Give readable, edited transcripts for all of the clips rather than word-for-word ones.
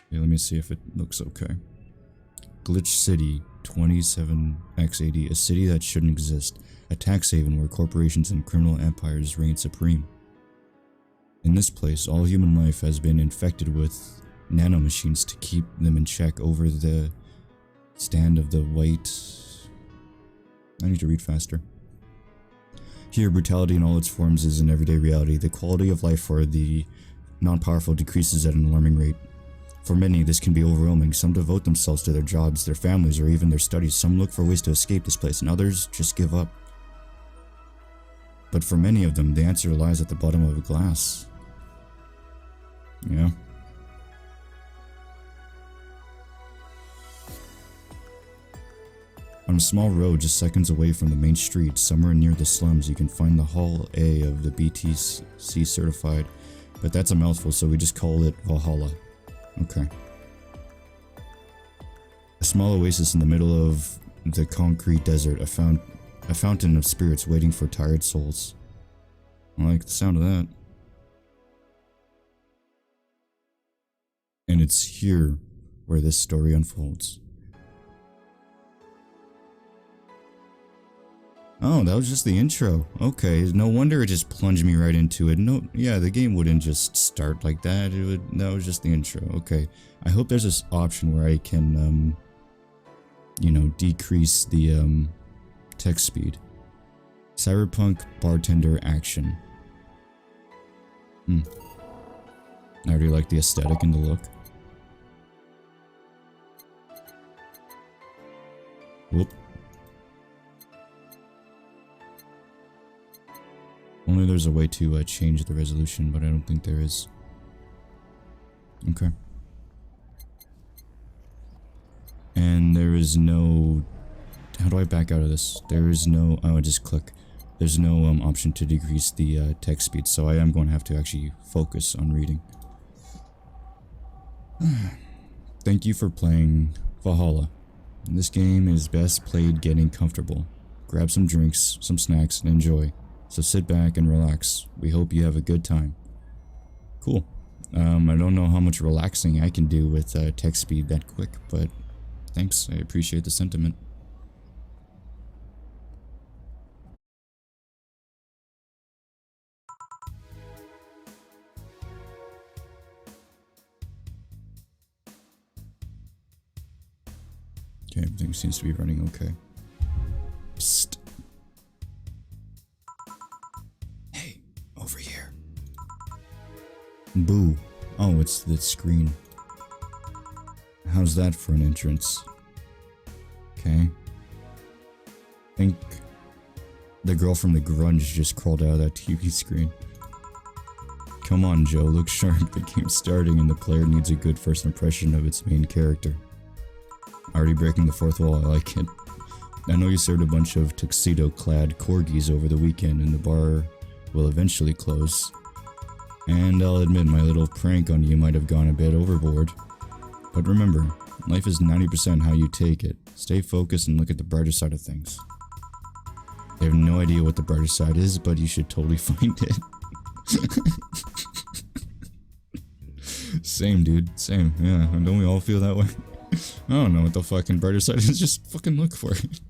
Okay, let me see if it looks okay. Glitch City, 27x80, a city that shouldn't exist. A tax haven where corporations and criminal empires reign supreme. In this place, all human life has been infected with nanomachines to keep them in check over the stand of the white... I need to read faster. Here, brutality in all its forms is an everyday reality. The quality of life for the non-powerful decreases at an alarming rate. For many, this can be overwhelming. Some devote themselves to their jobs, their families, or even their studies. Some look for ways to escape this place, and others just give up. But for many of them, the answer lies at the bottom of a glass. Yeah. On a small road just seconds away from the main street, somewhere near the slums, you can find the Hall A of the BTC certified, but that's a mouthful, so we just call it Valhalla. Okay. A small oasis in the middle of the concrete desert, a fountain of spirits waiting for tired souls. I like the sound of that. And it's here where this story unfolds. Oh, that was just the intro. Okay, no wonder it just plunged me right into it. No, yeah, the game wouldn't just start like that. That was just the intro. Okay, I hope there's this option where I can, you know, decrease the text speed. Cyberpunk bartender action. I already like the aesthetic and the look. Whoop. Only there's a way to change the resolution, but I don't think there is. Okay. And there is no... How do I back out of this? There is no... Oh, I just click. There's no option to decrease the text speed, so I am going to have to actually focus on reading. Thank you for playing Valhalla. This game is best played getting comfortable. Grab some drinks, some snacks, and enjoy. So sit back and relax. We hope you have a good time. Cool. I don't know how much relaxing I can do with text speed that quick, but thanks. I appreciate the sentiment. Okay, everything seems to be running okay. Psst. Hey, over here. Boo. Oh, it's the screen. How's that for an entrance? Okay. I think the girl from the grunge just crawled out of that TV screen. Come on, Joe, look sharp. The game's starting and the player needs a good first impression of its main character. Already breaking the fourth wall, I like it. I know you served a bunch of tuxedo-clad corgis over the weekend and the bar will eventually close. And I'll admit my little prank on you might have gone a bit overboard. But remember, life is 90% how you take it. Stay focused and look at the brighter side of things. I have no idea what the brighter side is, but you should totally find it. Same, dude. Same. Yeah, don't we all feel that way? I don't know what the fucking brighter side is, just fucking look for it.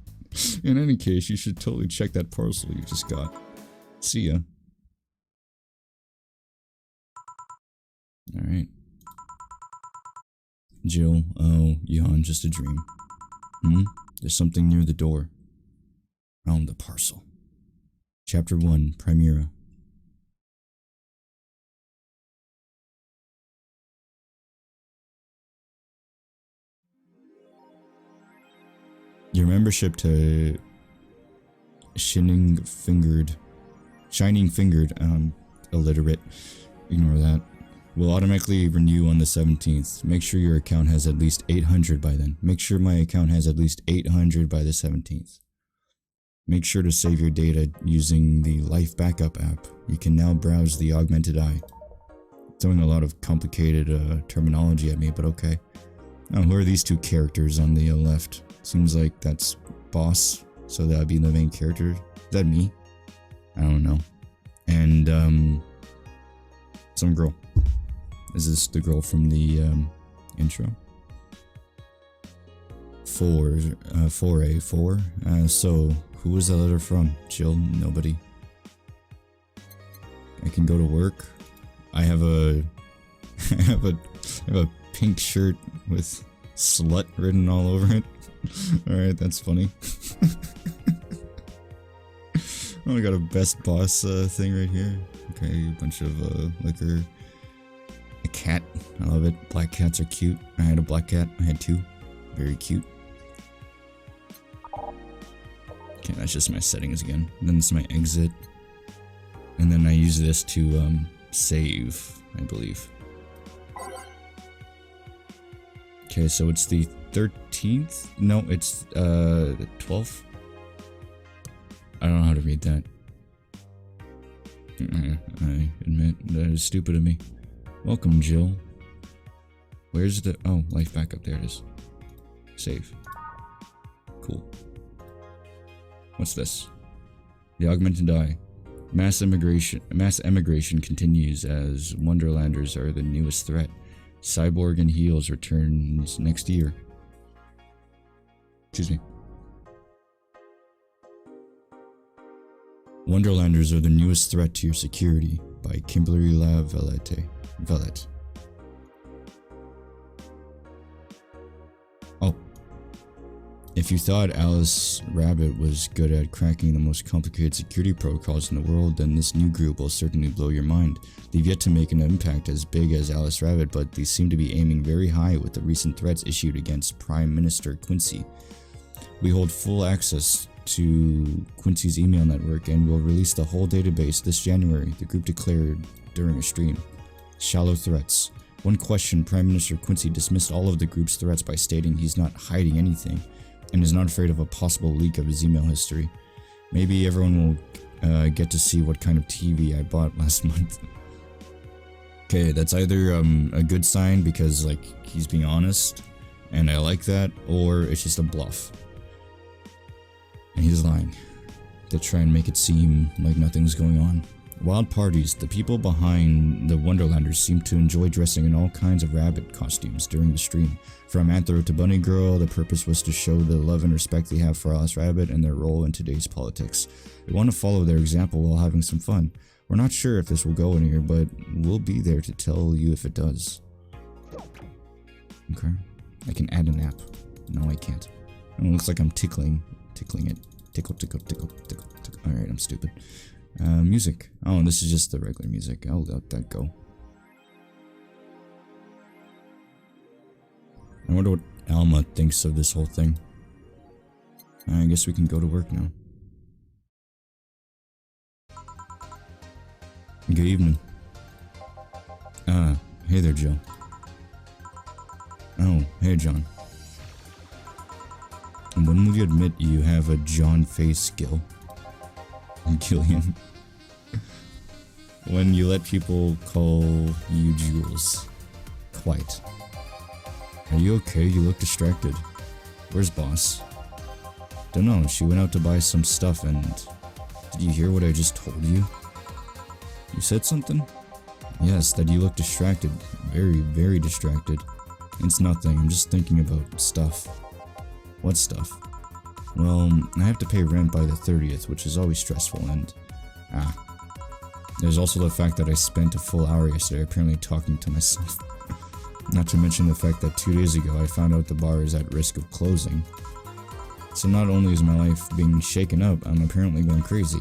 In any case, you should totally check that parcel you just got. See ya. Alright. Jill, oh, yawn, just a dream. There's something near the door. Found the parcel. Chapter 1, Primera. Your membership to Shining Fingered, illiterate, ignore that, will automatically renew on the 17th. Make sure your account has at least 800 by then. Make sure my account has at least 800 by the 17th. Make sure to save your data using the Life Backup app. You can now browse the augmented eye. Throwing a lot of complicated terminology at me, but okay. Now, who are these two characters on the left? Seems like that's boss, so that would be the main character. Is that me? I don't know. And some girl. Is this the girl from the Intro. 4A4. So, who was that letter from? Jill? Nobody. I can go to work. I have a I have a pink shirt with slut written all over it. Alright, that's funny. Oh, I got a best boss thing right here. Okay, a bunch of liquor. A cat. I love it. Black cats are cute. I had a black cat. I had 2. Very cute. Okay, that's just my settings again. Then it's my exit. And then I use this to save, I believe. Okay, so it's the 13th? No, it's the 12th? I don't know how to read that. I admit, that is stupid of me. Welcome, Jill. Where's the... Oh, life backup. There it is. Save. Cool. What's this? The augmented eye. Mass emigration continues as Wonderlanders are the newest threat. Cyborg and Heels returns next year. Excuse me. Wonderlanders are the newest threat to your security by Kimberly Lavalette. Oh. If you thought Alice Rabbit was good at cracking the most complicated security protocols in the world, then this new group will certainly blow your mind. They've yet to make an impact as big as Alice Rabbit, but they seem to be aiming very high with the recent threats issued against Prime Minister Quincy. We hold full access to Quincy's email network and will release the whole database this January, the group declared during a stream. Shallow threats. One question, Prime Minister Quincy dismissed all of the group's threats by stating he's not hiding anything and is not afraid of a possible leak of his email history. Maybe everyone will get to see what kind of TV I bought last month. Okay, that's either a good sign because like he's being honest and I like that, or it's just a bluff. And he's lying to try and make it seem like nothing's going on. Wild parties. The people behind the Wonderlanders seem to enjoy dressing in all kinds of rabbit costumes during the stream. From Anthro to Bunny Girl, the purpose was to show the love and respect they have for Alice Rabbit and their role in today's politics. We want to follow their example while having some fun. We're not sure if this will go anywhere, but we'll be there to tell you if it does. Okay. I can add an app. No, I can't. It looks like I'm tickling it. Tickle, tickle, tickle, tickle, tickle. Alright, I'm stupid. Music. Oh, this is just the regular music. I'll let that go. I wonder what Alma thinks of this whole thing. I guess we can go to work now. Good evening. Hey there, Joe. Oh, hey, John. When will you admit you have a John face skill? Gillian. When you let people call you Jules. Quite. Are you okay? You look distracted. Where's boss? Don't know, she went out to buy some stuff and... Did you hear what I just told you? You said something? Yes, that you look distracted. Very, very distracted. It's nothing, I'm just thinking about stuff. What stuff? Well, I have to pay rent by the 30th, which is always stressful, and... There's also the fact that I spent a full hour yesterday apparently talking to myself. Not to mention the fact that 2 days ago I found out the bar is at risk of closing. So not only is my life being shaken up, I'm apparently going crazy.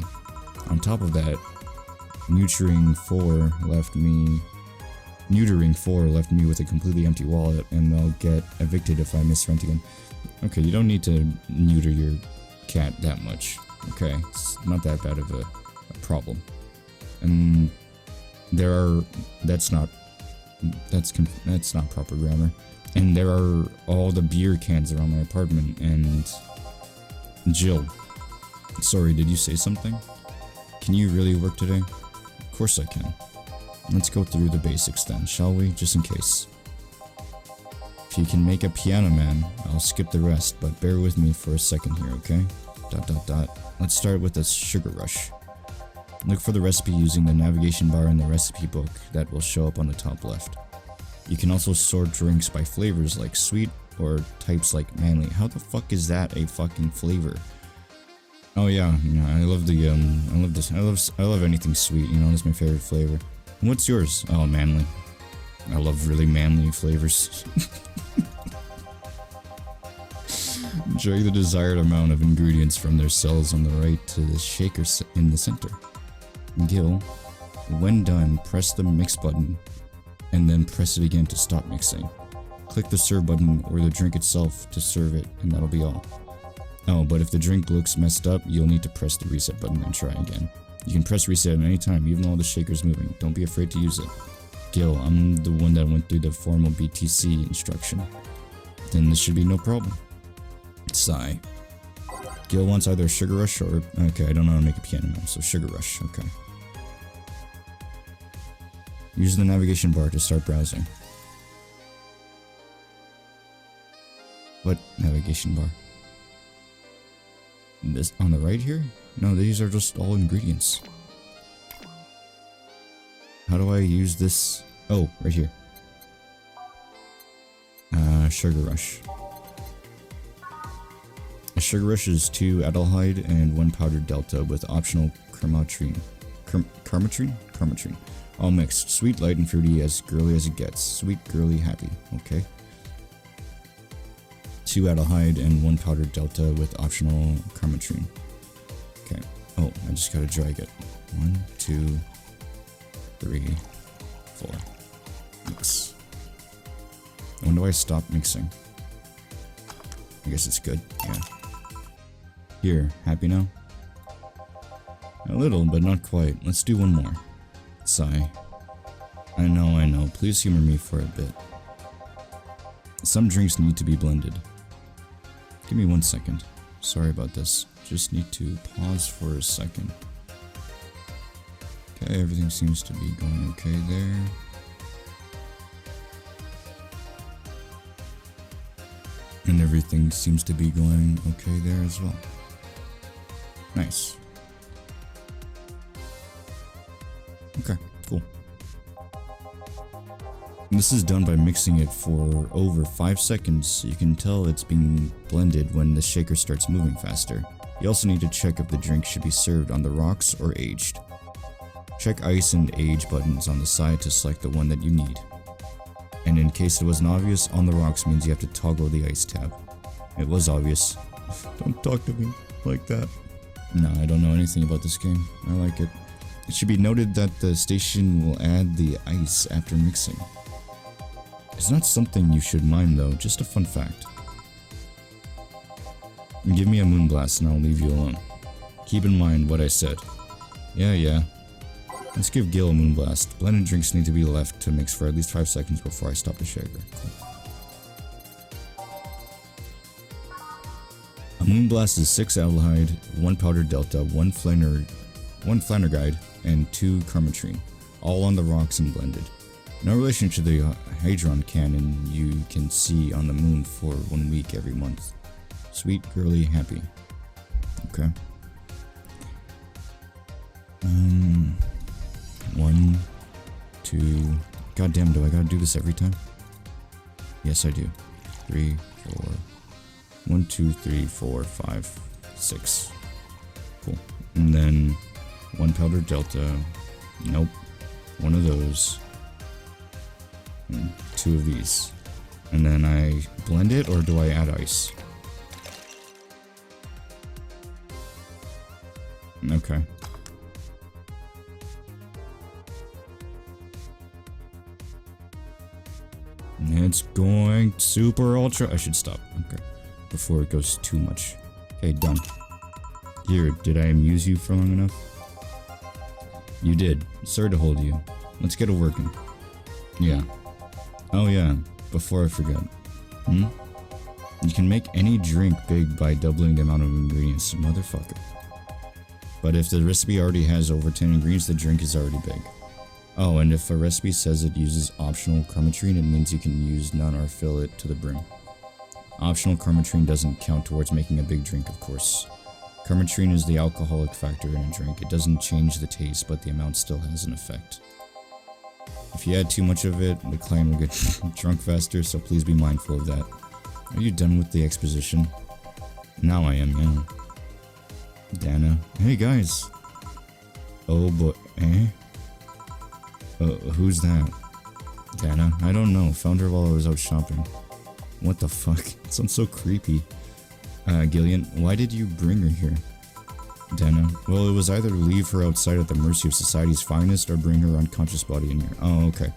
On top of that, neutering 4 left me with a completely empty wallet, and I'll get evicted if I miss rent again. Okay, you don't need to neuter your cat that much. Okay, it's not that bad of a problem. And that's not proper grammar. And there are all the beer cans around my apartment, and... Jill. Sorry, did you say something? Can you really work today? Of course I can. Let's go through the basics then, shall we? Just in case. If you can make a piano man, I'll skip the rest, but bear with me for a second here, okay? ... Let's start with the sugar rush. Look for the recipe using the navigation bar in the recipe book that will show up on the top left. You can also sort drinks by flavors like sweet or types like manly. How the fuck is that a fucking flavor? Oh yeah, I love the I love this. I love anything sweet, you know, that's my favorite flavor. What's yours? Oh, manly. I love really manly flavors. Drag the desired amount of ingredients from their cells on the right to the shaker in the center. Gill. When done, press the mix button and then press it again to stop mixing. Click the serve button or the drink itself to serve it, and that'll be all. Oh, but if the drink looks messed up, you'll need to press the reset button and try again. You can press reset at any time, even while the shaker's moving. Don't be afraid to use it. Gil, I'm the one that went through the formal BTC instruction. Then this should be no problem. Sigh. Gil wants either Sugar Rush or... Okay, I don't know how to make a piano mouse, so Sugar Rush, okay. Use the navigation bar to start browsing. What navigation bar? This on the right here? No, these are just all ingredients. How do I use this? Oh, right here. Sugar Rush. A Sugar Rush is 2 aldehyde and 1 powdered delta with optional chromatrine. Chromatrine? All mixed. Sweet, light, and fruity, as girly as it gets. Sweet, girly, happy. Okay. 2 aldehyde and 1 powdered delta with optional chromatrine. Okay. Oh, I just gotta drag it. 1, 2, 3, 4. Mix. When do I stop mixing? I guess it's good. Yeah. Here, happy now? A little, but not quite. Let's do one more. Sigh. I know. Please humor me for a bit. Some drinks need to be blended. Give me 1 second. Sorry about this. Just need to pause for a second. Okay, everything seems to be going okay there. And everything seems to be going okay there as well. Nice. Okay, cool. And this is done by mixing it for over 5 seconds, so you can tell it's being blended when the shaker starts moving faster. You also need to check if the drink should be served on the rocks or aged. Check ice and age buttons on the side to select the one that you need. And in case it wasn't obvious, on the rocks means you have to toggle the ice tab. It was obvious. Don't talk to me like that. No, I don't know anything about this game. I like it. It should be noted that the station will add the ice after mixing. It's not something you should mind though, just a fun fact. Give me a moonblast and I'll leave you alone. Keep in mind what I said. Yeah. Let's give Gil a moonblast. Blended drinks need to be left to mix for at least 5 seconds before I stop the shaker. Cool. A moonblast is 6 aldehyde, 1 powdered delta, 1 flanergide, and 2 chromatrine, all on the rocks and blended. No relation to the hadron cannon you can see on the moon for 1 week every month. Sweet, girly, happy. Okay. 1, 2. Goddamn, do I gotta do this every time? Yes, I do. 3, 4. 1, 2, 3, 4, 5, 6. Cool. And then 1 powdered delta. Nope. 1 of those. And 2 of these. And then I blend it, or do I add ice? Okay. It's going super ultra. I should stop. Okay. Before it goes too much. Okay, done. Here, did I amuse you for long enough? You did. Sorry to hold you. Let's get it working. Yeah. Oh yeah, before I forget. You can make any drink big by doubling the amount of ingredients, motherfucker. But if the recipe already has over 10 ingredients, the drink is already big. Oh, and if a recipe says it uses optional chromatrine, it means you can use none or fill it to the brim. Optional chromatrine doesn't count towards making a big drink, of course. Chromatrine is the alcoholic factor in a drink. It doesn't change the taste, but the amount still has an effect. If you add too much of it, the client will get drunk faster, so please be mindful of that. Are you done with the exposition? Now I am, yeah. Dana. Hey guys. Oh boy. Eh? Who's that? Dana? I don't know. Found her while I was out shopping. What the fuck? It sounds so creepy. Gillian, why did you bring her here? Dana. Well, it was either to leave her outside at the mercy of society's finest or bring her unconscious body in here. Oh, okay.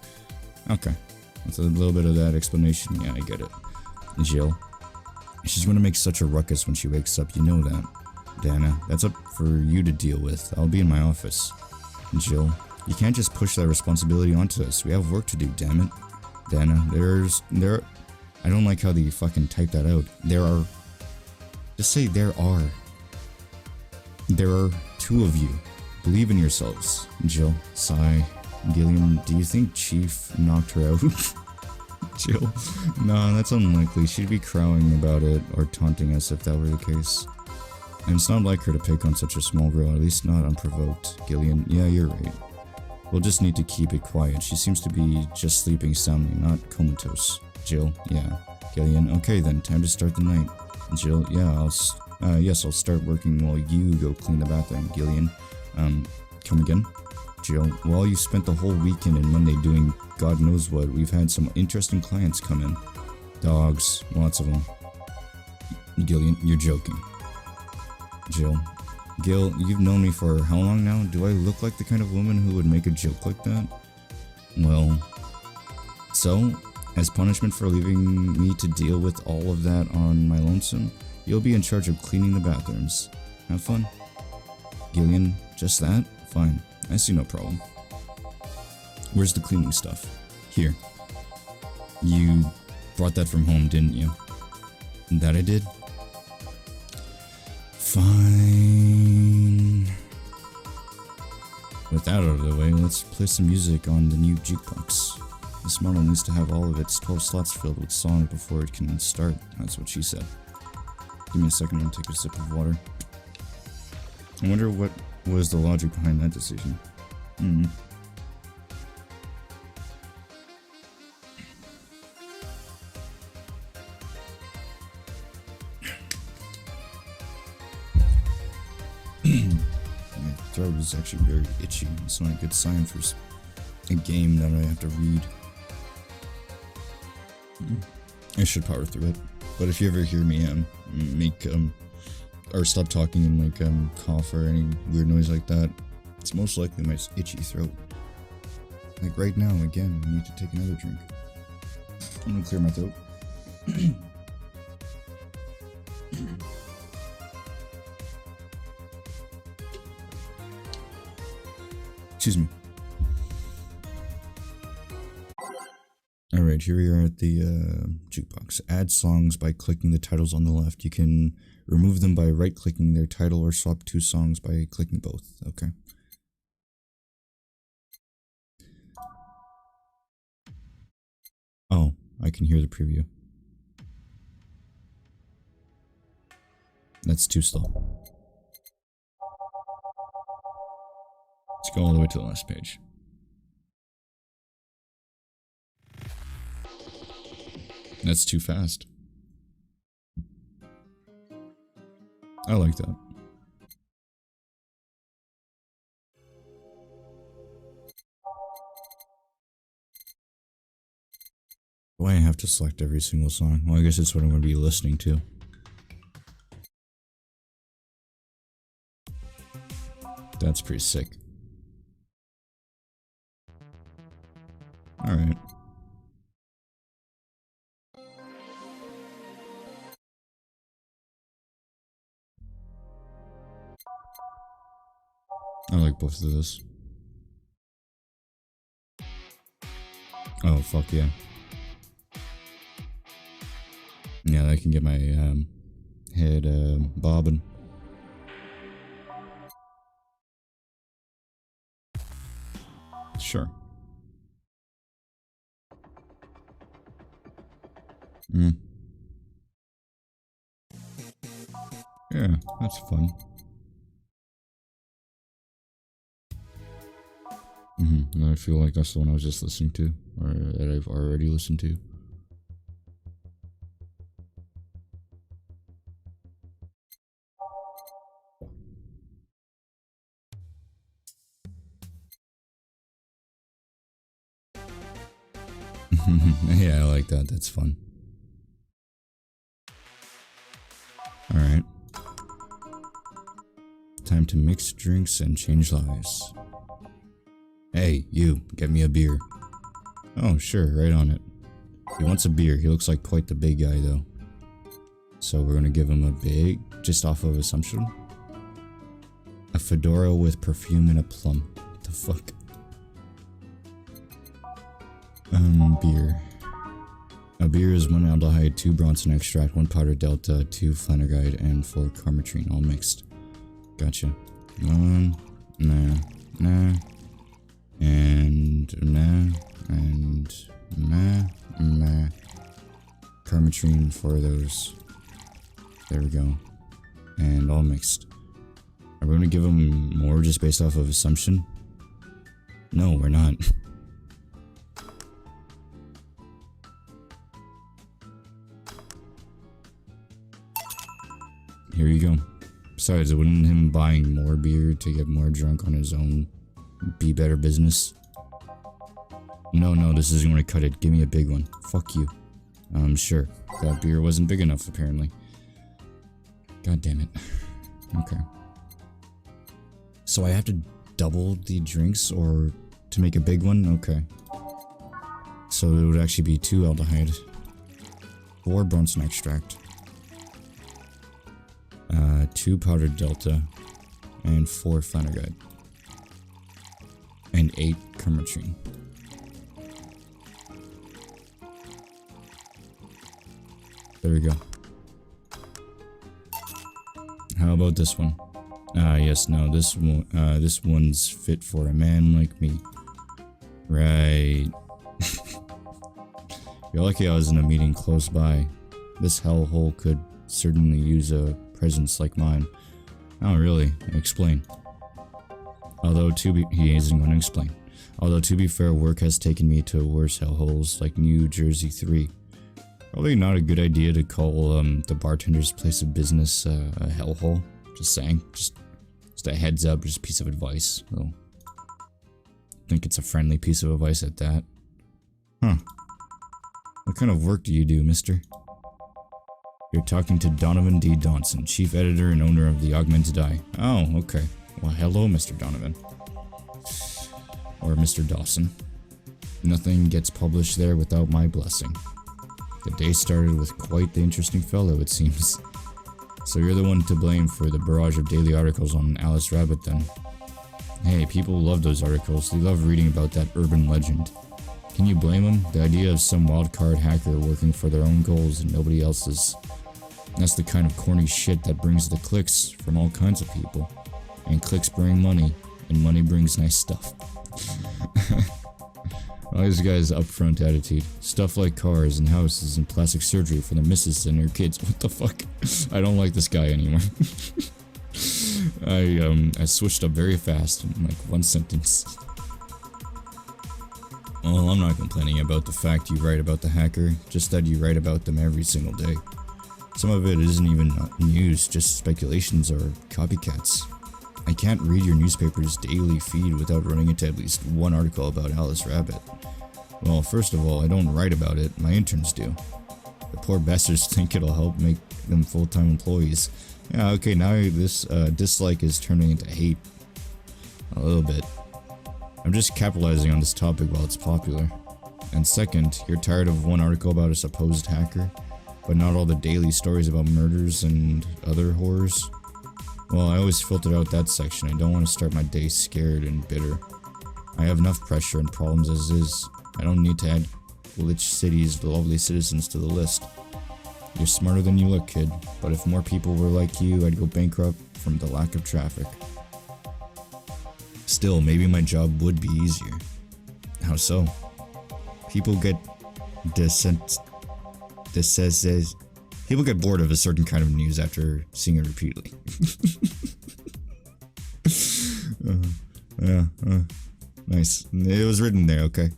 Okay. That's a little bit of that explanation. Yeah, I get it. Jill. She's gonna make such a ruckus when she wakes up, you know that. Dana, that's up for you to deal with. I'll be in my office. Jill. You can't just push that responsibility onto us. We have work to do, damn it. Dana, I don't like how they fucking type that out. Just say there are. There are two of you. Believe in yourselves. Jill, sigh. Gillian, do you think Chief knocked her out? Jill, no, that's unlikely. She'd be crowing about it or taunting us if that were the case. And it's not like her to pick on such a small girl, at least not unprovoked. Gillian, yeah, you're right. We'll just need to keep it quiet. She seems to be just sleeping soundly, not comatose. Jill, yeah. Gillian, okay then, time to start the night. Jill, yeah, yes, I'll start working while you go clean the bathroom. Gillian, come again? Jill, while you spent the whole weekend and Monday doing God knows what, we've had some interesting clients come in. Dogs, lots of them. Gillian, you're joking. Jill, Gil, you've known me for how long now? Do I look like the kind of woman who would make a joke like that? Well, so, as punishment for leaving me to deal with all of that on my lonesome, you'll be in charge of cleaning the bathrooms. Have fun. Gillian, just that? Fine. I see no problem. Where's the cleaning stuff? Here. You brought that from home, didn't you? That I did? Fine. With that out of the way, let's play some music on the new jukebox. This model needs to have all of its 12 slots filled with songs before it can start. That's what she said. Give me a second and take a sip of water. I wonder what was the logic behind that decision. My throat is actually very itchy. It's not a good sign for a game that I have to read. I should power through it. But if you ever hear me or stop talking and cough or any weird noise like that, it's most likely my itchy throat. Like right now, again, I need to take another drink. I'm gonna clear my throat. Excuse me. Alright, here we are at the jukebox. Add songs by clicking the titles on the left. You can remove them by right-clicking their title or swap two songs by clicking both. Okay. Oh, I can hear the preview. That's too slow. Let's go all the way to the last page. That's too fast. I like that. Do I have to select every single song? Well, I guess it's what I'm going to be listening to. That's pretty sick. Alright. I like both of those. Oh, fuck yeah. Yeah, that can get my head bobbing. Sure. Yeah, that's fun. I feel like that's the one I was just listening to, or that I've already listened to. Yeah, I like that. That's fun. Alright. Time to mix drinks and change lives. Hey, you, get me a beer. Oh, sure, right on it. He wants a beer. He looks like quite the big guy, though. So we're gonna give him a big, just off of assumption. A fedora with perfume and a plum. What the fuck? Beer. A beer is 1 aldehyde, 2 Bronson extract, 1 powder delta, 2 flanagide, and 4 carmetrine, all mixed. Gotcha. Nah, and carmetrine for those. There we go. And all mixed. Are we gonna give them more just based off of assumption? No, we're not. Here you go. Besides, wouldn't him buying more beer to get more drunk on his own be better business? No, this isn't gonna cut it. Give me a big one. Fuck you. Sure. That beer wasn't big enough, apparently. God damn it. Okay. So I have to double the drinks or to make a big one? Okay. So it would actually be 2 aldehyde, 4 Bronson extract, 2 powdered delta, and 4 flanagide, and 8 carmetrine. There we go. How about this one? Yes, no, this one's fit for a man like me. Right. You're lucky I was in a meeting close by. This hellhole could certainly use a presence like mine. Oh, really? Explain. He isn't going to explain. Although, to be fair, work has taken me to worse hellholes like New Jersey 3. Probably not a good idea to call the bartender's place of business a hellhole. Just saying. Just a heads up, just a piece of advice. Though. I think it's a friendly piece of advice at that. Huh. What kind of work do you do, mister? You're talking to Donovan D. Dawson, chief editor and owner of the Augmented Eye. Oh, okay. Well, hello, Mr. Donovan. Or Mr. Dawson. Nothing gets published there without my blessing. The day started with quite the interesting fellow, it seems. So you're the one to blame for the barrage of daily articles on Alice Rabbit, then. Hey, people love those articles. They love reading about that urban legend. Can you blame them? The idea of some wildcard hacker working for their own goals and nobody else's. That's the kind of corny shit that brings the clicks from all kinds of people. And clicks bring money, and money brings nice stuff. Well, this guy's upfront attitude. Stuff like cars and houses and plastic surgery for the missus and her kids. What the fuck? I don't like this guy anymore. I switched up very fast in like one sentence. Well, I'm not complaining about the fact you write about the hacker, just that you write about them every single day. Some of it isn't even news, just speculations or copycats. I can't read your newspaper's daily feed without running into at least one article about Alice Rabbit. Well, first of all, I don't write about it, my interns do. The poor bastards think it'll help make them full-time employees. Yeah, okay, now this dislike is turning into hate. A little bit. I'm just capitalizing on this topic while it's popular. And second, you're tired of one article about a supposed hacker, but not all the daily stories about murders and other horrors? Well, I always filtered out that section. I don't want to start my day scared and bitter. I have enough pressure and problems as is. I don't need to add Glitch City's lovely citizens to the list. You're smarter than you look, kid, but if more people were like you, I'd go bankrupt from the lack of traffic. Still, maybe my job would be easier. How so? People get people get bored of a certain kind of news after seeing it repeatedly. Nice. It was written there, okay?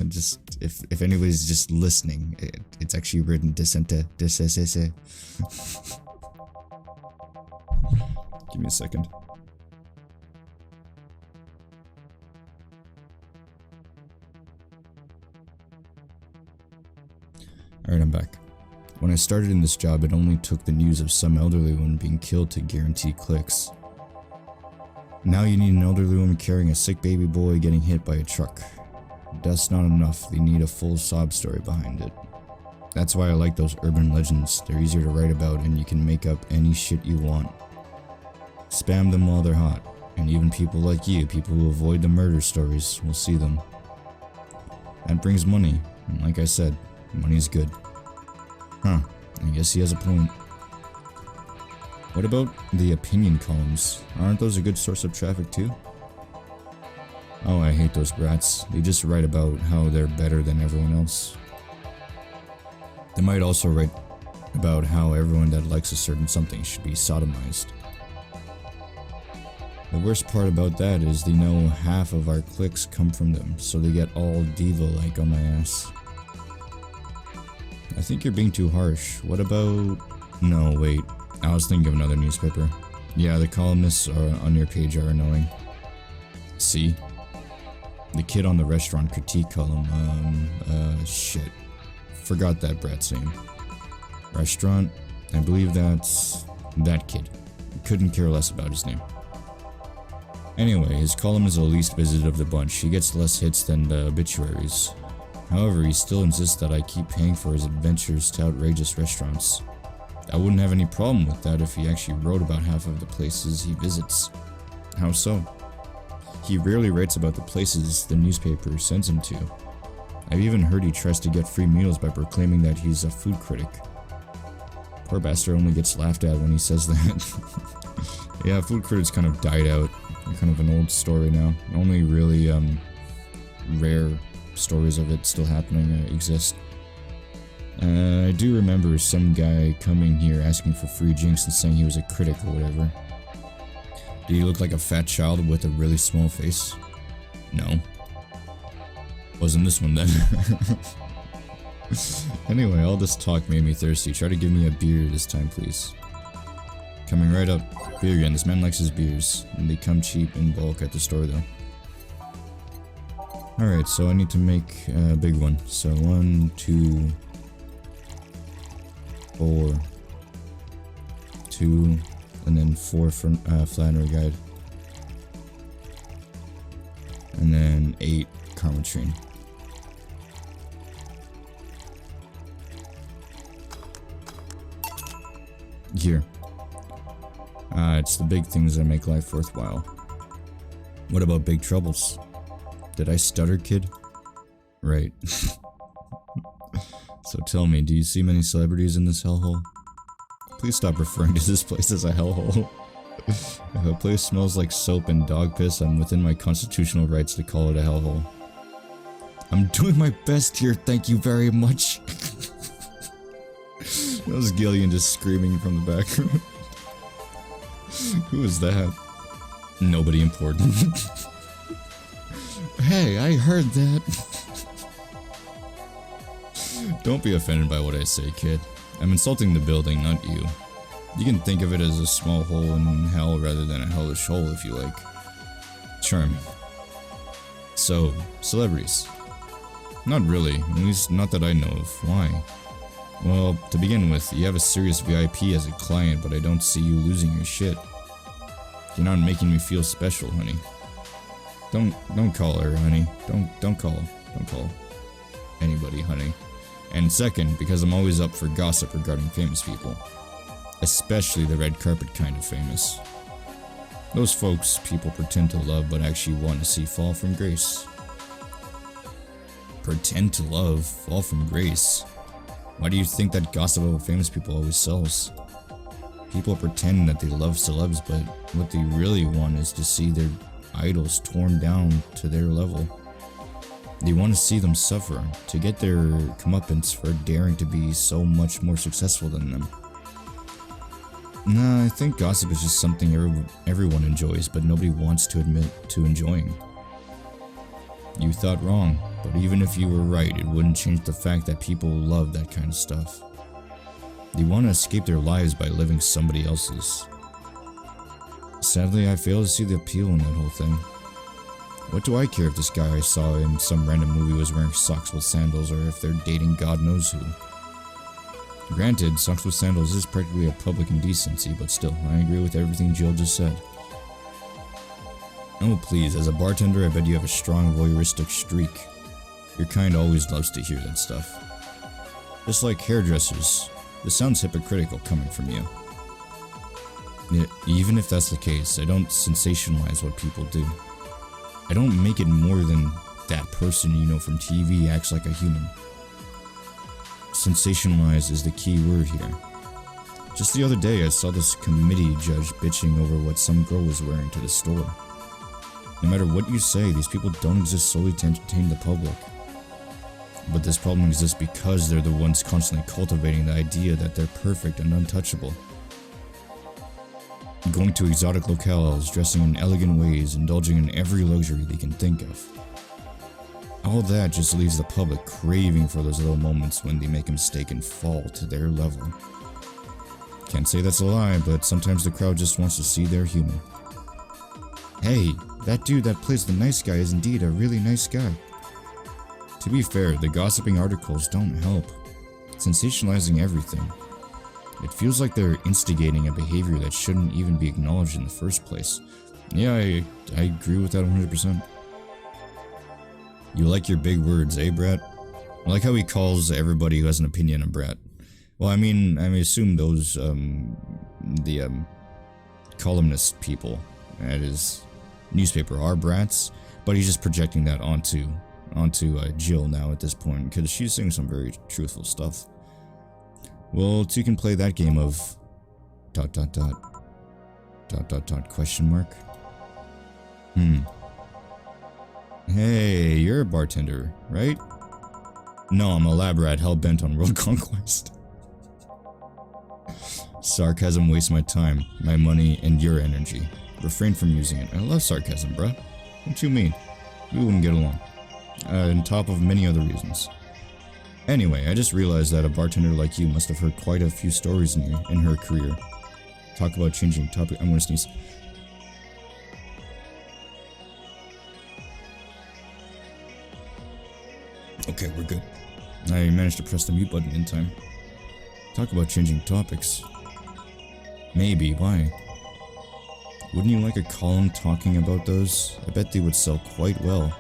Just, if anybody's just listening, it's actually written Descente. Give me a second. Alright, I'm back. When I started in this job, it only took the news of some elderly woman being killed to guarantee clicks. Now you need an elderly woman carrying a sick baby boy getting hit by a truck. That's not enough, they need a full sob story behind it. That's why I like those urban legends, they're easier to write about and you can make up any shit you want. Spam them while they're hot, and even people like you, people who avoid the murder stories, will see them. That brings money, and like I said, money's good. Huh, I guess he has a point. What about the opinion columns? Aren't those a good source of traffic too? Oh, I hate those brats. They just write about how they're better than everyone else. They might also write about how everyone that likes a certain something should be sodomized. The worst part about that is they know half of our clicks come from them, so they get all diva-like on my ass. I think you're being too harsh. What about... No, wait. I was thinking of another newspaper. Yeah, the columnists on your page are annoying. See? The kid on the restaurant critique column, shit. Forgot that brat's name. Restaurant? I believe that's... that kid. Couldn't care less about his name. Anyway, his column is the least visited of the bunch. He gets less hits than the obituaries. However, he still insists that I keep paying for his adventures to outrageous restaurants. I wouldn't have any problem with that if he actually wrote about half of the places he visits. How so? He rarely writes about the places the newspaper sends him to. I've even heard he tries to get free meals by proclaiming that he's a food critic. Poor bastard only gets laughed at when he says that. Yeah, food critics kind of died out. They're kind of an old story now. Only really rare stories of it still happening exist. I do remember some guy coming here asking for free drinks and saying he was a critic or whatever. Did he look like a fat child with a really small face? No. Wasn't this one then. Anyway, all this talk made me thirsty. Try to give me a beer this time, please. Coming right up. Beer again. This man likes his beers. And they come cheap in bulk at the store though. Alright, so I need to make a big one. So 1, 2... 4, 2, and then 4 for Flannery Guide, and then 8 Carmatrine. Here. It's the big things that make life worthwhile. What about big troubles? Did I stutter, kid? Right. So tell me, do you see many celebrities in this hellhole? Please stop referring to this place as a hellhole. If a place smells like soap and dog piss, I'm within my constitutional rights to call it a hellhole. I'm doing my best here, thank you very much. That was Gillian just screaming from the background. Who is that? Nobody important. Hey, I heard that. Don't be offended by what I say, kid. I'm insulting the building, not you. You can think of it as a small hole in hell rather than a hellish hole if you like. Charming. So, celebrities. Not really, at least not that I know of. Why? Well, to begin with, you have a serious VIP as a client, but I don't see you losing your shit. You're not making me feel special, honey. Don't call her, honey. Don't call anybody, honey. And second, because I'm always up for gossip regarding famous people. Especially the red carpet kind of famous. Those folks people pretend to love but actually want to see fall from grace. Pretend to love, fall from grace? Why do you think that gossip about famous people always sells? People pretend that they love celebs, but what they really want is to see their idols torn down to their level. They want to see them suffer, to get their comeuppance for daring to be so much more successful than them. Nah, I think gossip is just something everyone enjoys, but nobody wants to admit to enjoying. You thought wrong, but even if you were right, it wouldn't change the fact that people love that kind of stuff. They want to escape their lives by living somebody else's. Sadly, I fail to see the appeal in that whole thing. What do I care if this guy I saw in some random movie was wearing socks with sandals, or if they're dating God knows who? Granted, socks with sandals is practically a public indecency, but still, I agree with everything Jill just said. Oh please, as a bartender I bet you have a strong voyeuristic streak. Your kind always loves to hear that stuff. Just like hairdressers. This sounds hypocritical coming from you. Yet, even if that's the case, I don't sensationalize what people do. I don't make it more than that person you know from TV acts like a human. Sensationalize is the key word here. Just the other day I saw this committee judge bitching over what some girl was wearing to the store. No matter what you say, these people don't exist solely to entertain the public. But this problem exists because they're the ones constantly cultivating the idea that they're perfect and untouchable. Going to exotic locales, dressing in elegant ways, indulging in every luxury they can think of. All that just leaves the public craving for those little moments when they make a mistake and fall to their level. Can't say that's a lie, but sometimes the crowd just wants to see they're human. Hey, that dude that plays the nice guy is indeed a really nice guy. To be fair, the gossiping articles don't help. Sensationalizing everything. It feels like they're instigating a behavior that shouldn't even be acknowledged in the first place. Yeah, I agree with that 100%. You like your big words, eh, Brat? I like how he calls everybody who has an opinion a brat. Well, I mean, I assume those, columnist people at his newspaper are brats, but he's just projecting that onto Jill now at this point, because she's saying some very truthful stuff. Well, two can play that game of ... question mark. Hey, you're a bartender, right? No, I'm a lab rat hell-bent on world conquest. Sarcasm wastes my time, my money, and your energy. Refrain from using it. I love sarcasm, bruh. What you mean? We wouldn't get along. On top of many other reasons. Anyway, I just realized that a bartender like you must have heard quite a few stories in her career. Talk about changing topic. I'm gonna sneeze. Okay, we're good. I managed to press the mute button in time. Talk about changing topics. Maybe, why? Wouldn't you like a column talking about those? I bet they would sell quite well.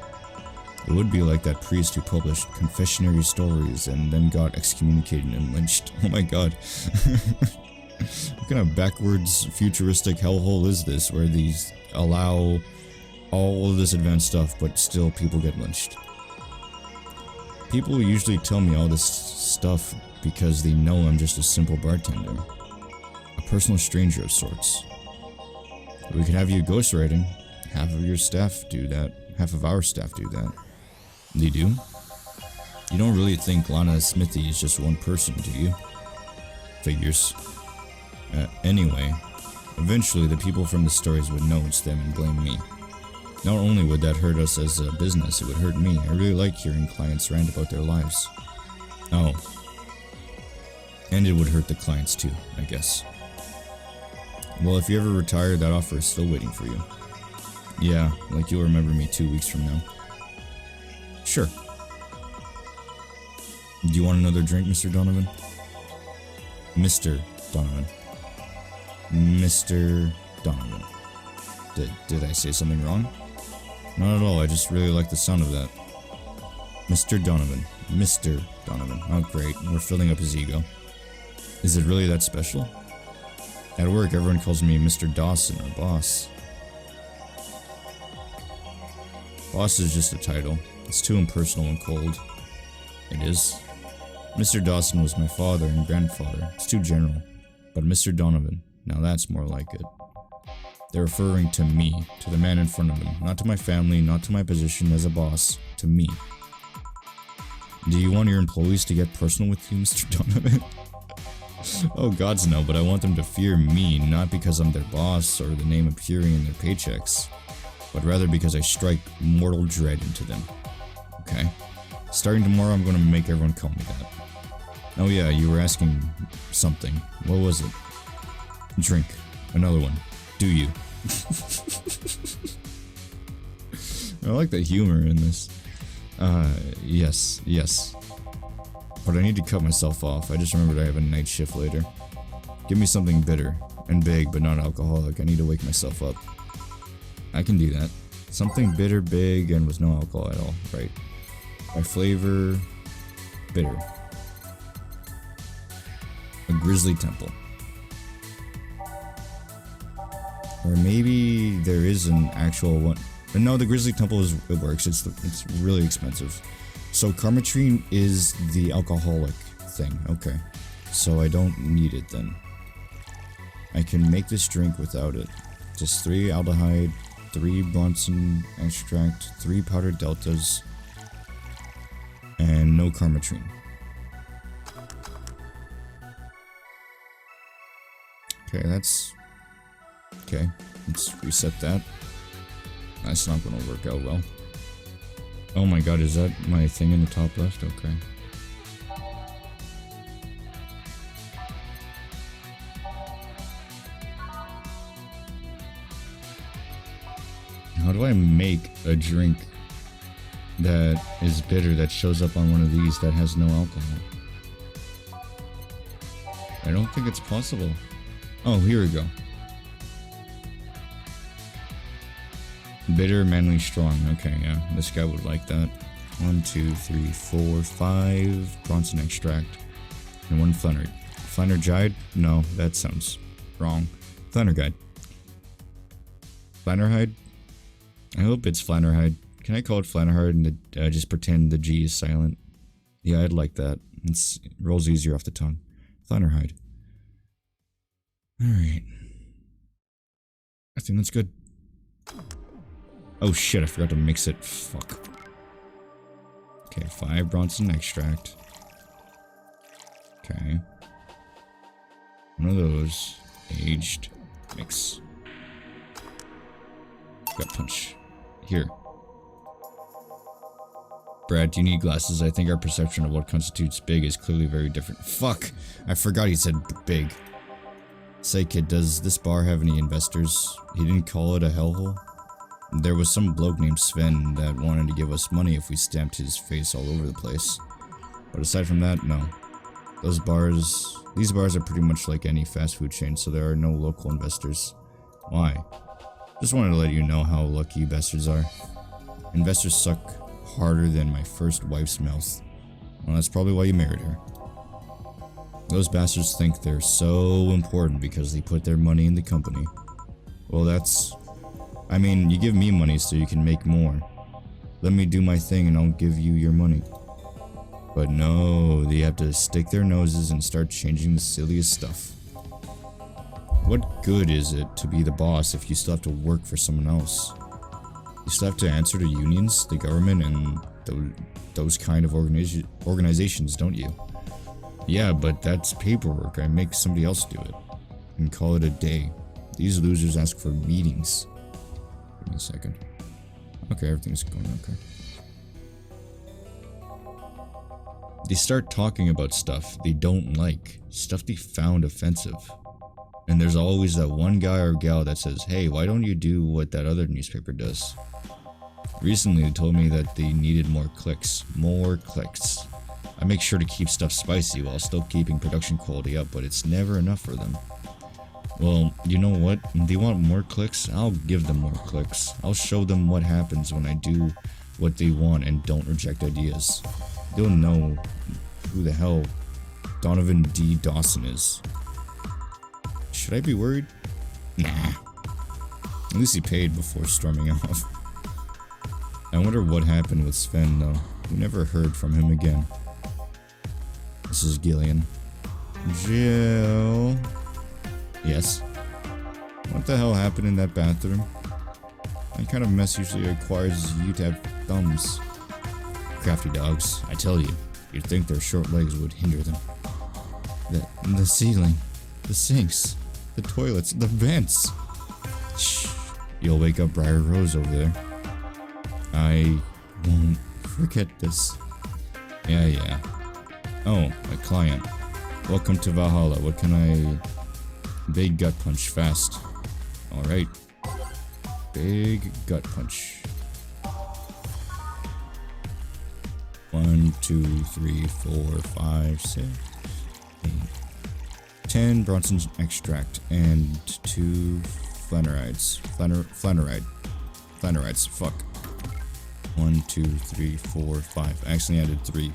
It would be like that priest who published confessionary stories and then got excommunicated and lynched. Oh my god. What kind of backwards, futuristic hellhole is this, where these allow all of this advanced stuff, but still people get lynched? People usually tell me all this stuff because they know I'm just a simple bartender. A personal stranger of sorts. We could have you ghostwriting. Half of your staff do that. Half of our staff do that. They do? You don't really think Lana Smithy is just one person, do you? Figures. Anyway, eventually the people from the stories would know it's them and blame me. Not only would that hurt us as a business, it would hurt me. I really like hearing clients rant about their lives. Oh. And it would hurt the clients too, I guess. Well, if you ever retire, that offer is still waiting for you. Yeah, like you'll remember me 2 weeks from now. Sure. Do you want another drink, Mr. Donovan? Mr. Donovan. Mr. Donovan. Did I say something wrong? Not at all, I just really like the sound of that. Mr. Donovan. Mr. Donovan. Oh great, we're filling up his ego. Is it really that special? At work, everyone calls me Mr. Dawson or Boss. Boss is just a title. It's too impersonal and cold. It is. Mr. Dawson was my father and grandfather. It's too general. But Mr. Donovan, now that's more like it. They're referring to me, to the man in front of them, not to my family, not to my position as a boss, to me. Do you want your employees to get personal with you, Mr. Donovan? Oh gods no, but I want them to fear me, not because I'm their boss or the name appearing in their paychecks, but rather because I strike mortal dread into them. Okay. Starting tomorrow, I'm gonna make everyone call me that. Oh yeah, you were asking something. What was it? Drink. Another one. Do you? I like the humor in this. Yes. But I need to cut myself off. I just remembered I have a night shift later. Give me something bitter and big, but not alcoholic. I need to wake myself up. I can do that. Something bitter, big, and with no alcohol at all, right? By flavor, bitter. A grizzly temple. Or maybe there is an actual one. But no, the grizzly temple it works. It's really expensive. So Karmatrine is the alcoholic thing. Okay. So I don't need it then. I can make this drink without it. Just 3 aldehyde, 3 Bronson extract, 3 powdered deltas, and no Karmatrine. Okay, that's... Okay, let's reset that. That's not gonna work out well. Oh my god, is that my thing in the top left? Okay. How do I make a drink that is bitter that shows up on one of these that has no alcohol? I don't think it's possible. Oh, here we go. Bitter, manly, strong. Okay, yeah, this guy would like that. 1, 2, 3, 4, 5 Bronson extract, and 1 Flannergide? No, that sounds wrong. Flannergide. Flannerhide? I hope it's Flannerhide. Can I call it Flannerhide and just pretend the G is silent? Yeah, I'd like that. It rolls easier off the tongue. Flannerhide. Alright. I think that's good. Oh shit, I forgot to mix it. Fuck. Okay, 5 Bronson extract. Okay. One of those. Aged. Mix. Got punch. Here. Brad, do you need glasses? I think our perception of what constitutes big is clearly very different. Fuck! I forgot he said big. Say kid, does this bar have any investors? He didn't call it a hellhole? There was some bloke named Sven that wanted to give us money if we stamped his face all over the place. But aside from that, no. These bars are pretty much like any fast food chain, so there are no local investors. Why? Just wanted to let you know how lucky you bastards are. Investors suck harder than my first wife's mouth. Well, that's probably why you married her. Those bastards think they're so important because they put their money in the company. Well, that's... I mean, you give me money so you can make more. Let me do my thing and I'll give you your money. But no, they have to stick their noses and start changing the silliest stuff. What good is it to be the boss if you still have to work for someone else? You still have to answer to unions, the government, and those kind of organizations, don't you? Yeah, but that's paperwork. I make somebody else do it. And call it a day. These losers ask for meetings. Give me a second. Okay, everything's going okay. They start talking about stuff they don't like. Stuff they found offensive. And there's always that one guy or gal that says, hey, why don't you do what that other newspaper does? Recently they told me that they needed more clicks. More clicks. I make sure to keep stuff spicy while still keeping production quality up, but it's never enough for them. Well, you know what? They want more clicks? I'll give them more clicks. I'll show them what happens when I do what they want and don't reject ideas. They'll know who the hell Donovan D. Dawson is. Should I be worried? Nah. At least he paid before storming off. I wonder what happened with Sven though. We never heard from him again. This is Gillian. Jill. Yes. What the hell happened in that bathroom? That kind of mess usually requires you to have thumbs. Crafty dogs, I tell you. You'd think their short legs would hinder them. The ceiling. The sinks. The toilets. The vents. Shh. You'll wake up Briar Rose over there. I won't forget this. Yeah. Oh, a client. Welcome to Valhalla. What can I... Big gut punch, fast. Alright. Big gut punch. 1, 2, 3, 4, 5, 6, 8, 10 Bronson extract and 2 Flanerides. Flanerides, fuck. 1, 2, 3, 4, 5. I accidentally added 3.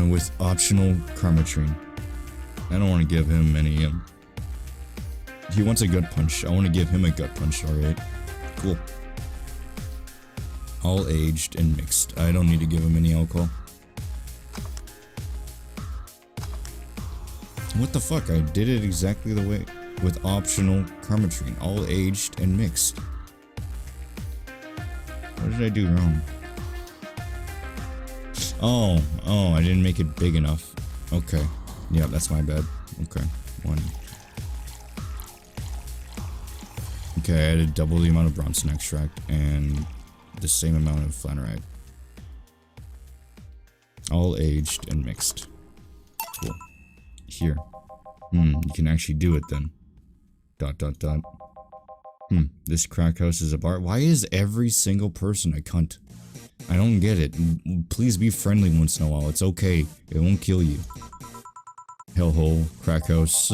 With optional Karmatrine. I don't want to give him any, he wants a gut punch. I want to give him a gut punch, alright. Cool. All aged and mixed. I don't need to give him any alcohol. What the fuck? I did it exactly the way, with optional Karmatrine. All aged and mixed. What did I do wrong? Oh, I didn't make it big enough. Okay. Yeah, that's my bad. Okay. 1. Okay, I added double the amount of Bronson extract and the same amount of Flanerite. All aged and mixed. Cool. Here. You can actually do it then. ... This crack house is a bar. Why is every single person a cunt? I don't get it. Please be friendly once in a while. It's okay. It won't kill you. Hellhole, crack house.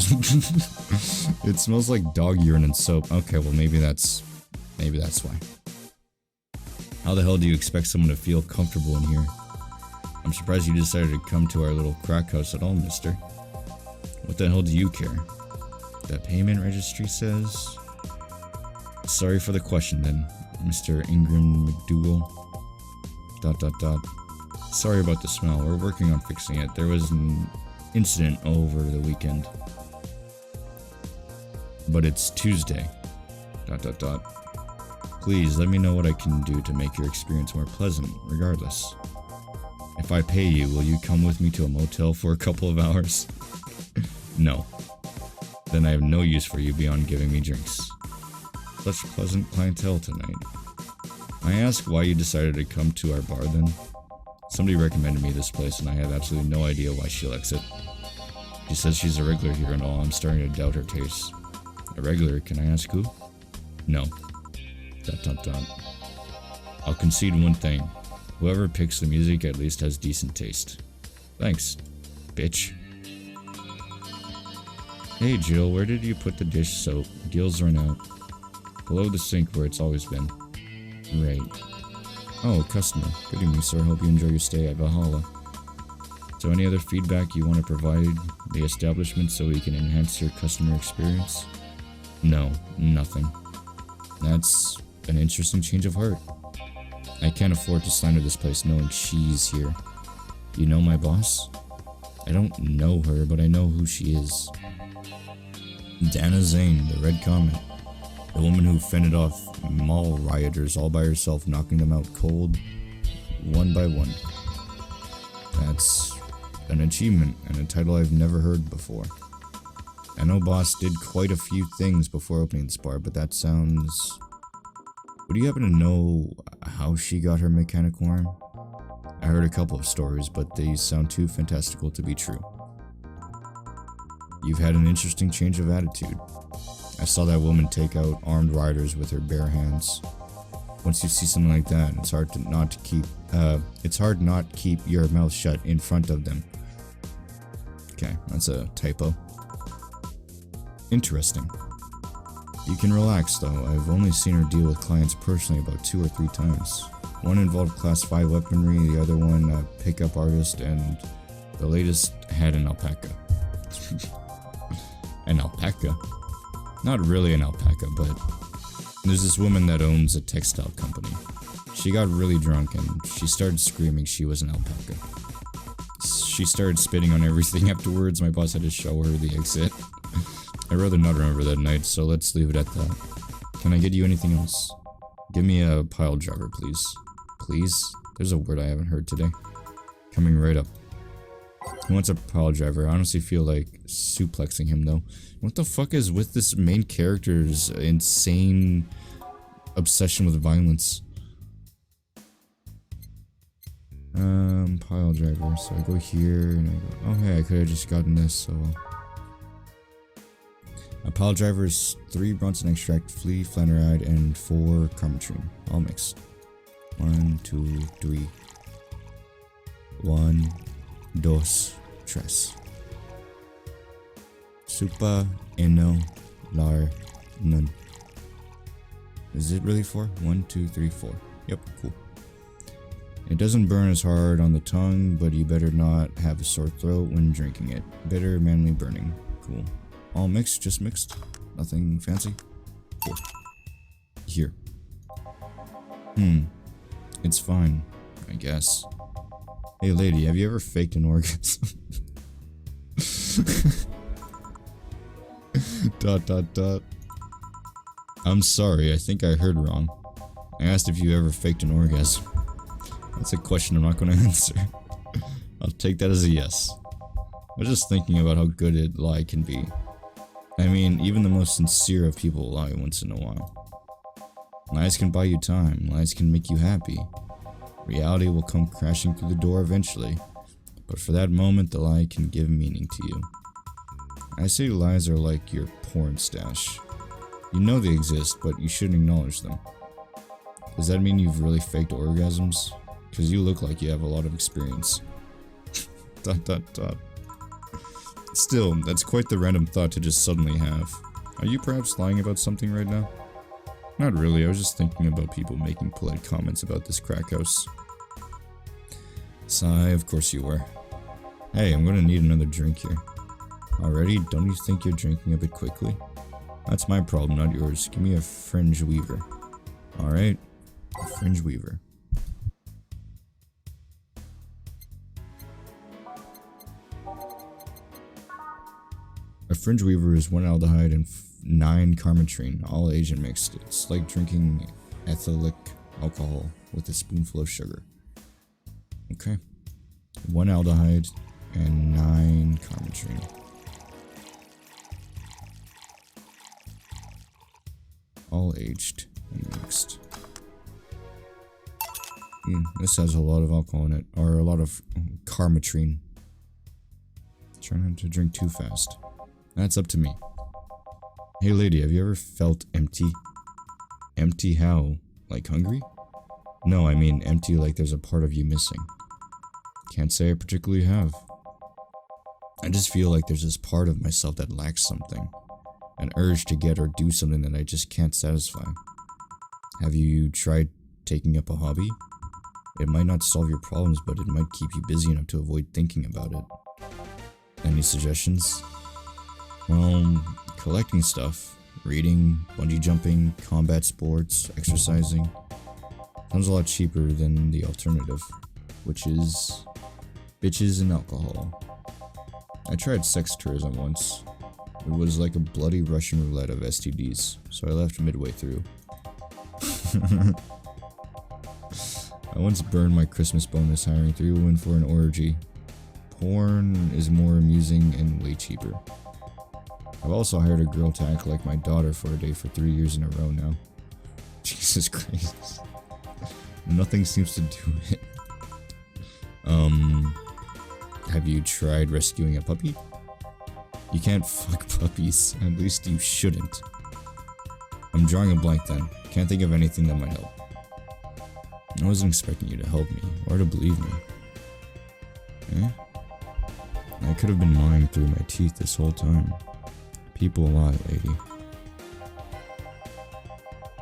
It smells like dog urine and soap. Okay, well maybe that's why. How the hell do you expect someone to feel comfortable in here? I'm surprised you decided to come to our little crack house at all, mister. What the hell do you care? That payment registry says... Sorry for the question then, Mr. Ingram McDougal. ... Sorry about the smell. We're working on fixing it. There was an incident over the weekend. But it's Tuesday. ... Please let me know what I can do to make your experience more pleasant, regardless. If I pay you, will you come with me to a motel for a couple of hours? No. Then I have no use for you beyond giving me drinks. Such pleasant clientele tonight. I ask why you decided to come to our bar then? Somebody recommended me this place and I have absolutely no idea why she likes it. She says she's a regular here and all. I'm starting to doubt her taste. A regular? Can I ask who? No. ... I'll concede one thing. Whoever picks the music at least has decent taste. Thanks, bitch. Hey Jill, where did you put the dish soap? Gil's run out. Below the sink where it's always been. Right. Oh, customer. Good evening, sir. Hope you enjoy your stay at Valhalla. So any other feedback you want to provide the establishment so we can enhance your customer experience? No, nothing. That's an interesting change of heart. I can't afford to slander this place knowing she's here. You know my boss? I don't know her, but I know who she is. Dana Zane, the Red Comet. The woman who fended off mall rioters all by herself, knocking them out cold, one by one. That's an achievement, and a title I've never heard before. I know Boss did quite a few things before opening this bar, but that sounds... Would you happen to know how she got her mechanical arm? I heard a couple of stories, but they sound too fantastical to be true. You've had an interesting change of attitude. I saw that woman take out armed riders with her bare hands. Once you see something like that, it's hard not to keep your mouth shut in front of them. Okay, that's a typo. Interesting. You can relax though. I've only seen her deal with clients personally about 2 or 3 times. One involved class 5 weaponry, the other one a pickup artist, and the latest had an alpaca. An alpaca? Not really an alpaca, but there's this woman that owns a textile company. She got really drunk and she started screaming she was an alpaca. She started spitting on everything afterwards. My boss had to show her the exit. I'd rather not remember that night, so let's leave it at that. Can I get you anything else? Give me a pile driver, please. Please? There's a word I haven't heard today. Coming right up. He wants a pile driver. I honestly feel like suplexing him though. What the fuck is with this main character's insane obsession with violence? Pile driver. So I go here and I go, oh hey, I could have just gotten this, so a pile driver is 3 Bronson extract, flea, flaneride, and 4 carmetrine. All mixed. 1, 2, 3. 1, 2, 3. Supa, eno, lar, nun. Is it really 4? 1, 2, 3, 4. Yep, cool. It doesn't burn as hard on the tongue, but you better not have a sore throat when drinking it. Bitter, manly burning. Cool. All mixed, just mixed. Nothing fancy. Cool. Here. It's fine, I guess. Hey lady, have you ever faked an orgasm? ... I'm sorry, I think I heard wrong. I asked if you ever faked an orgasm. That's a question I'm not going to answer. I'll take that as a yes. I was just thinking about how good a lie can be. I mean, even the most sincere of people lie once in a while. Lies can buy you time, lies can make you happy. Reality will come crashing through the door eventually, but for that moment the lie can give meaning to you. I say lies are like your porn stash. You know they exist, but you shouldn't acknowledge them. Does that mean you've really faked orgasms? Because you look like you have a lot of experience. ... Still, that's quite the random thought to just suddenly have. Are you perhaps lying about something right now? Not really, I was just thinking about people making polite comments about this crack house. Sigh, of course you were. Hey, I'm gonna need another drink here. Already? Don't you think you're drinking a bit quickly? That's my problem, not yours. Give me a fringe weaver. Alright, a fringe weaver. A fringe weaver is 1 aldehyde and 9 carmetrine, all agent mixed. It's like drinking ethylic alcohol with a spoonful of sugar. Okay. 1 aldehyde and 9 carmetrine. All aged and mixed. This has a lot of alcohol in it, or a lot of carmetrine. Try not to drink too fast. That's up to me. Hey lady, have you ever felt empty? Empty how? Like hungry? No, I mean empty like there's a part of you missing. Can't say I particularly have. I just feel like there's this part of myself that lacks something. An urge to get or do something that I just can't satisfy. Have you tried taking up a hobby? It might not solve your problems, but it might keep you busy enough to avoid thinking about it. Any suggestions? Well, collecting stuff, reading, bungee jumping, combat sports, exercising. Sounds a lot cheaper than the alternative, which is bitches and alcohol. I tried sex tourism once. It was like a bloody Russian roulette of STDs, so I left midway through. I once burned my Christmas bonus hiring 3 women for an orgy. Porn is more amusing and way cheaper. I've also hired a girl to act like my daughter for a day for 3 years in a row now. Jesus Christ. Nothing seems to do it. Have you tried rescuing a puppy? You can't fuck puppies, at least you shouldn't. I'm drawing a blank then. Can't think of anything that might help. I wasn't expecting you to help me, or to believe me. Eh? I could have been lying through my teeth this whole time. People lie, lady.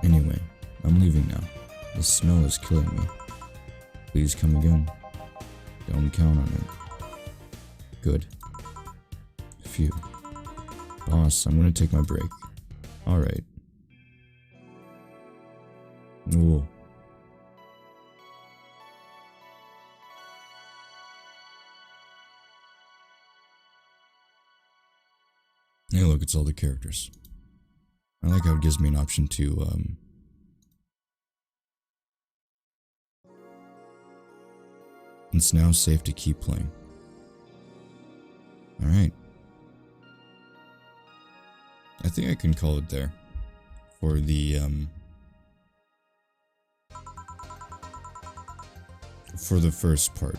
Anyway, I'm leaving now. The smell is killing me. Please come again. Don't count on it. Good. Phew. Boss, I'm gonna take my break. Alright. Whoa. Hey look, it's all the characters. I like how it gives me an option to, It's now safe to keep playing. Alright. I think I can call it there. For the, for the first part.